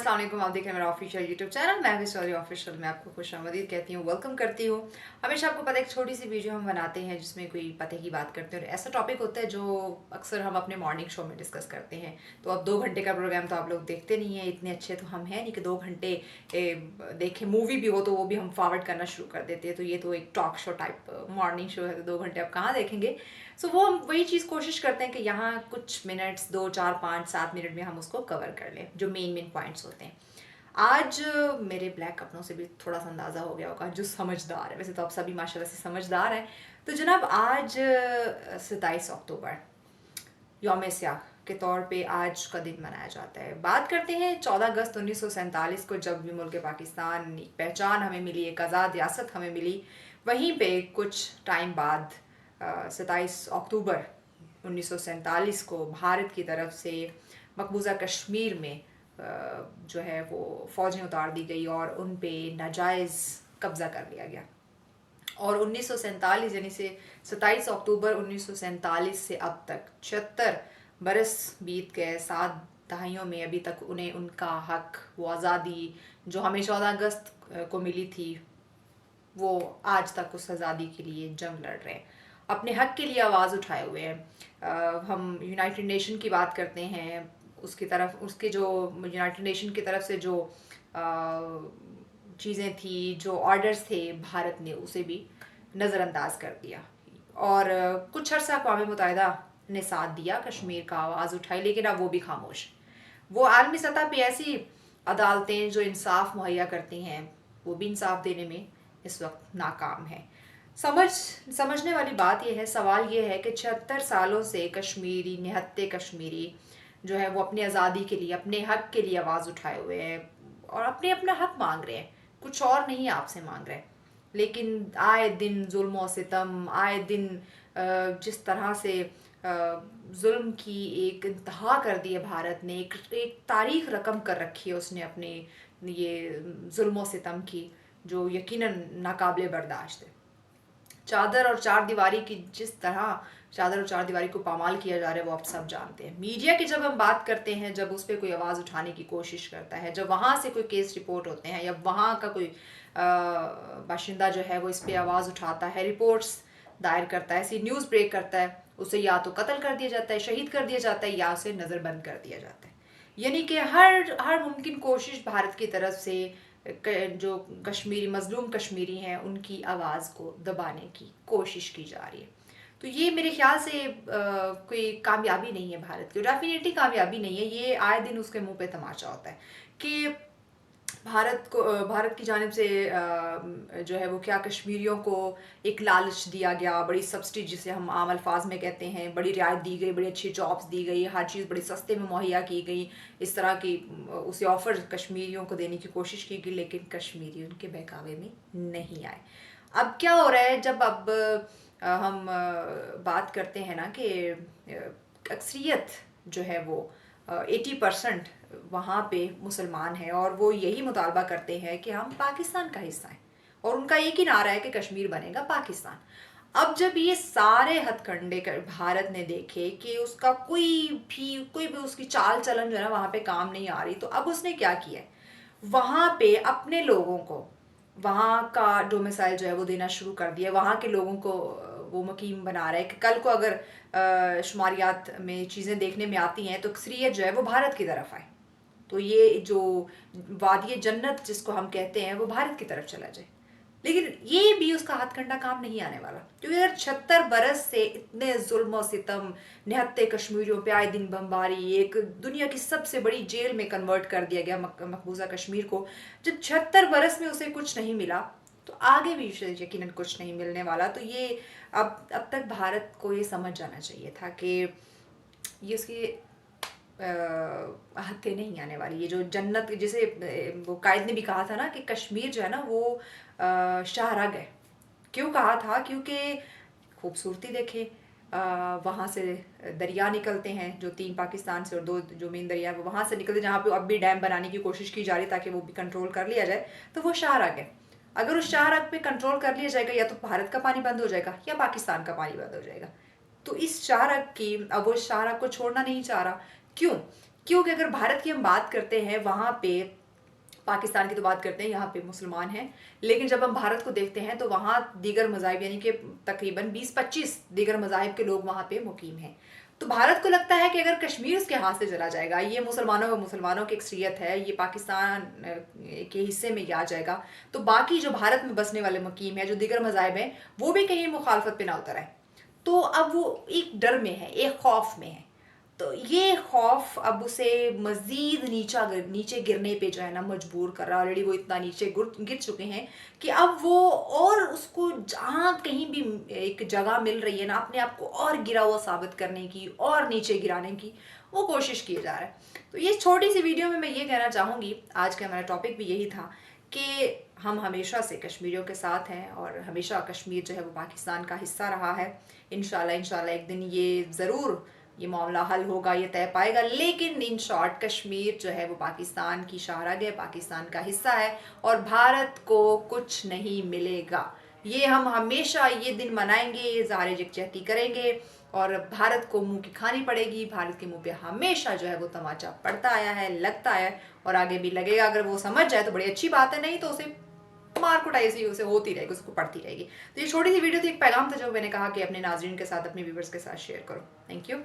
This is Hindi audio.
अस्सलाम वालेकुम। आप देख रहे हैं मेरा ऑफिशियल यूट्यूब चैनल। मैं भी सॉरी ऑफिशियल में आपको खुशामदीद कहती हूँ, वेलकम करती हूँ। हमेशा आपको पता है एक छोटी सी वीडियो हम बनाते हैं जिसमें कोई पते की बात करते हैं और ऐसा टॉपिक होता है जो अक्सर हम अपने मॉर्निंग शो में डिस्कस करते हैं। तो अब 2 घंटे का प्रोग्राम तो आप लोग देखते नहीं हैं, इतने अच्छे तो हम हैं नहीं कि 2 घंटे देखें। मूवी भी हो तो वो भी हम फॉरवर्ड करना शुरू कर देते हैं। तो ये तो एक talk show type morning show है, तो 2 घंटे आप कहाँ देखेंगे। सो वो हम वही चीज़ कोशिश करते हैं कि यहाँ कुछ मिनट्स 2 4 5 7 मिनट में हम उसको कवर कर लें, जो मेन मेन पॉइंट्स होते हैं। आज मेरे ब्लैक कपड़ों से भी थोड़ा सा अंदाज़ा हो गया होगा जो समझदार है, वैसे तो आप सभी माशाल्लाह से समझदार हैं। तो जनाब आज 27 अक्टूबर यौम सियाह के तौर पे आज का दिन मनाया जाता है। बात करते हैं 14 अगस्त 1947 को, जब भी मुल्क पाकिस्तान एक पहचान हमें मिली, एक आज़ाद रियासत हमें मिली। वहीं पे कुछ टाइम बाद 27 अक्टूबर 1947 को भारत की तरफ से मकबूजा कश्मीर में जो है वो फ़ौजें उतार दी गई और उन पे नाजायज़ कब्ज़ा कर लिया गया। और 1947 यानी से 27 अक्टूबर 1947 से अब तक 76 बरस बीत गए। 7 दहाइयों में अभी तक उन्हें उनका हक, वो आज़ादी जो हमें 14 अगस्त को मिली थी, वो आज तक उस आज़ादी के लिए जंग लड़ रहे हैं, अपने हक के लिए आवाज़ उठाए हुए हैं। हम यूनाइटेड नेशन की बात करते हैं, उसकी तरफ उसके जो यूनाइटेड नेशन की तरफ से जो चीज़ें थी, जो ऑर्डर्स थे, भारत ने उसे भी नज़रअंदाज कर दिया। और कुछ अर्सा अक़वाम मुत्तहिदा ने साथ दिया, कश्मीर का आवाज़ उठाई, लेकिन अब वो भी खामोश। वो आलमी सतह पे ऐसी अदालतें जो इंसाफ मुहैया करती हैं, वो भी इंसाफ देने में इस वक्त नाकाम है। समझने वाली बात यह है, सवाल ये है कि 76 सालों से कश्मीरी, निहत्ते कश्मीरी जो है वो अपनी आज़ादी के लिए, अपने हक के लिए आवाज़ उठाए हुए हैं और अपने अपना हक मांग रहे हैं, कुछ और नहीं आपसे मांग रहे हैं। लेकिन आए दिन जुल्म और सितम, आए दिन जिस तरह से जुल्म की एक इंतहा कर दी है भारत ने, एक तारीख रकम कर रखी है उसने अपने ये जुल्म और सितम की, जो यकीनन नाकाबिले बर्दाश्त है। चादर और चार दीवारी की जिस तरह चादर और चार दीवारी को पामाल किया जा रहा है वो आप सब जानते हैं। मीडिया की जब हम बात करते हैं, जब उस पर कोई आवाज़ उठाने की कोशिश करता है, जब वहाँ से कोई केस रिपोर्ट होते हैं या वहाँ का कोई बाशिंदा जो है वो इस पर आवाज़ उठाता है, रिपोर्ट्स दायर करता है, ऐसी न्यूज़ ब्रेक करता है, उसे या तो कत्ल कर दिया जाता है, शहीद कर दिया जाता है, या उसे नज़रबंद कर दिया जाता है। यानी कि हर मुमकिन कोशिश भारत की तरफ से जो कश्मीरी मजलूम कश्मीरी हैं उनकी आवाज़ को दबाने की कोशिश की जा रही है। तो ये मेरे ख्याल से कोई कामयाबी नहीं है भारत की, डेफिनेटली कामयाबी नहीं है। ये आए दिन उसके मुंह पे तमाचा होता है कि भारत की जानिब से जो है वो क्या कश्मीरियों को एक लालच दिया गया, बड़ी सब्सिडी जिसे हम आम अल्फाज में कहते हैं, बड़ी रियायत दी गई, बड़ी अच्छी जॉब्स दी गई, हर चीज़ बड़ी सस्ते में मुहैया की गई, इस तरह की उसे ऑफ़र कश्मीरियों को देने की कोशिश की गई, लेकिन कश्मीरी उनके बहकावे में नहीं आए। अब क्या हो रहा है, जब अब हम बात करते हैं ना कि अक्सरियत जो है वो 80% वहाँ पे मुसलमान हैं और वो यही मुतालबा करते हैं कि हम पाकिस्तान का हिस्सा हैं, और उनका एक ही नारा है कि कश्मीर बनेगा पाकिस्तान। अब जब ये सारे हथकंडे भारत ने देखे कि उसका कोई भी उसकी चाल चलन जो है ना वहाँ पे काम नहीं आ रही, तो अब उसने क्या किया है, वहाँ पे अपने लोगों को वहाँ का डोमिसाइल जो है वो देना शुरू कर दिया, वहाँ के लोगों को वो मुकीम बना रहा है कि कल को अगर शुमारियात में चीज़ें देखने में आती हैं तो अक्सरियत जो है वो भारत की तरफ आए, तो ये जो वादी जन्नत जिसको हम कहते हैं वो भारत की तरफ चला जाए। लेकिन ये भी उसका हाथकंडा काम नहीं आने वाला, क्योंकि अगर 76 बरस से इतने जुल्म और सितम, निहत्ते कश्मीरियों पे आए दिन बमबारी, एक दुनिया की सबसे बड़ी जेल में कन्वर्ट कर दिया गया मकबूजा कश्मीर को, जब 76 बरस में उसे कुछ नहीं मिला तो आगे भी यकीनन कुछ नहीं मिलने वाला। तो ये अब तक भारत को ये समझ जाना चाहिए था कि ये उसकी हत्या नहीं आने वाली। ये जो जन्नत, जिसे वो कायद ने भी कहा था ना कि कश्मीर जो है ना वो शाहरग है। क्यों कहा था? क्योंकि खूबसूरती देखे, वहाँ से दरिया निकलते हैं, जो 3 पाकिस्तान से और 2 जो मेन दरिया है वो वहाँ से निकलते, जहाँ पे अब भी डैम बनाने की कोशिश की जा रही ताकि वो भी कंट्रोल कर लिया जाए, तो वो शाहरग है। अगर उस शाहरग पे कंट्रोल कर लिया जाएगा, या तो भारत का पानी बंद हो जाएगा या पाकिस्तान का पानी बंद हो जाएगा। तो इस शाहरग की, अब वो शाहरग को छोड़ना नहीं चाह रहा। क्यों? क्योंकि अगर भारत की हम बात करते हैं, वहाँ पे पाकिस्तान की तो बात करते हैं, यहाँ पे मुसलमान हैं, लेकिन जब हम भारत को देखते हैं तो वहाँ दीगर मज़ाहिब यानी कि तकरीबन 20-25 दीगर मज़ाहिब के लोग वहाँ पे मुकीम हैं। तो भारत को लगता है कि अगर कश्मीर उसके हाथ से चला जाएगा, ये मुसलमानों की अक्सरियत है, ये पाकिस्तान के हिस्से में आ जाएगा, तो बाकी जो भारत में बसने वाले मुकीम है, जो दीगर मज़ाहिब हैं, वो भी कहीं मुखालफत पे ना उतर आए। तो अब वो एक डर में है, एक खौफ में है। तो ये खौफ अब उसे मजीद नीचे गिरने पे जो है ना मजबूर कर रहा है। ऑलरेडी वो इतना नीचे गिर चुके हैं कि अब वो, और उसको जहाँ कहीं भी एक जगह मिल रही है ना अपने आप को और गिरा हुआ साबित करने की और नीचे गिराने की, वो कोशिश की जा रहा है। तो ये छोटी सी वीडियो में मैं ये कहना चाहूँगी, आज का हमारा टॉपिक भी यही था कि हम हमेशा से कश्मीरियों के साथ हैं और हमेशा कश्मीर जो है वो पाकिस्तान का हिस्सा रहा है। इंशाल्लाह एक दिन ये ज़रूर ये मामला हल होगा, ये तय पाएगा। लेकिन इन शॉर्ट कश्मीर जो है वो पाकिस्तान की शाहरग है, पाकिस्तान का हिस्सा है और भारत को कुछ नहीं मिलेगा। ये हम हमेशा ये दिन मनाएंगे, इज़हार यकजहती करेंगे और भारत को मुंह की खानी पड़ेगी। भारत के मुंह पे हमेशा जो है वो तमाचा पड़ता आया है, लगता है और आगे भी लगेगा। अगर वो समझ जाए तो बड़ी अच्छी बात है, नहीं तो उसे मार कुटाई सी उसे होती रहेगी, उसको पढ़ती रहेगी। तो ये छोटी सी वीडियो थी, एक पैगाम था जो मैंने कहा कि अपने नाजरीन के साथ, अपने व्यूवर्स के साथ शेयर करो। Thank you.